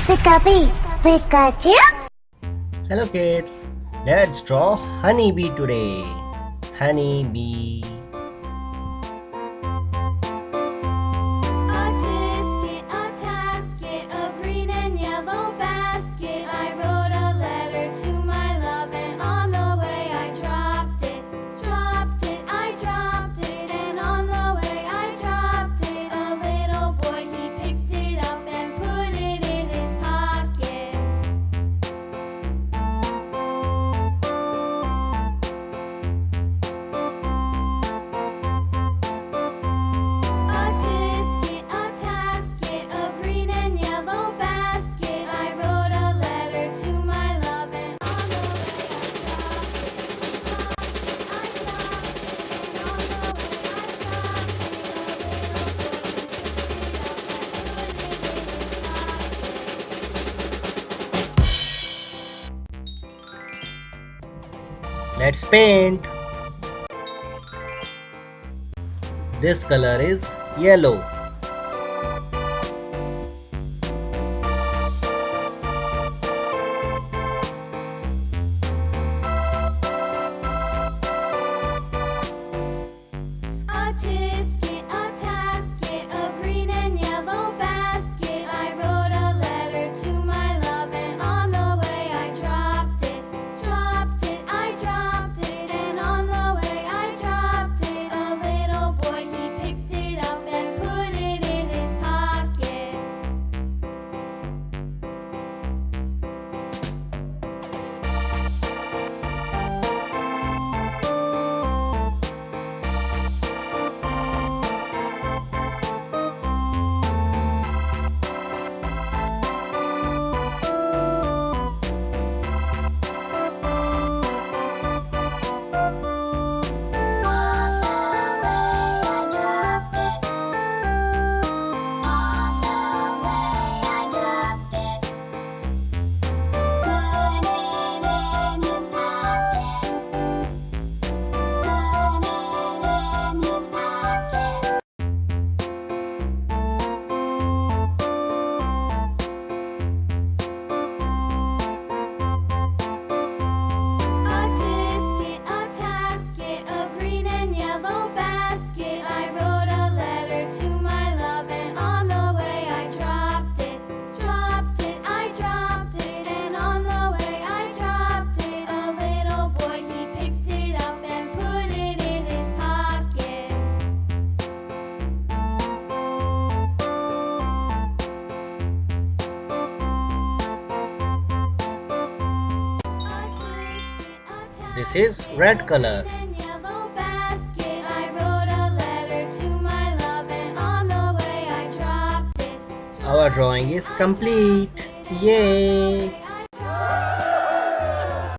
Pica Pica Pica. Hello kids, let's draw honeybee today. Honeybee. A tisket, a tasket, a green and yellow basket. I wrote a letter to my love, and on the way I dropped it. I dropped it, and on the way I dropped it. A little boy, he picked it up and put it in his pocket. A tisket, a tasket, a green and yellow basket. I wrote a letter to my love, and on the way I dropped it, and on the way I Let's paint. This color is yellow. A tisket, a tasket, a green and yellow basket. I wrote a letter to my love, and on the way I dropped it. I dropped it, and on the way I dropped it. A little boy, he picked it up and put it in his pocket. A tisket, a tasket, a green and yellow basket. I wrote a letter to my love, and on the way I dropped it. I dropped it, and on the way I dropped it. A little boy, he picked it up and put it in his pocket. This is red color. And yellow basket. I wrote a letter to my love, and on the way I dropped it. Our drawing is complete. Yay!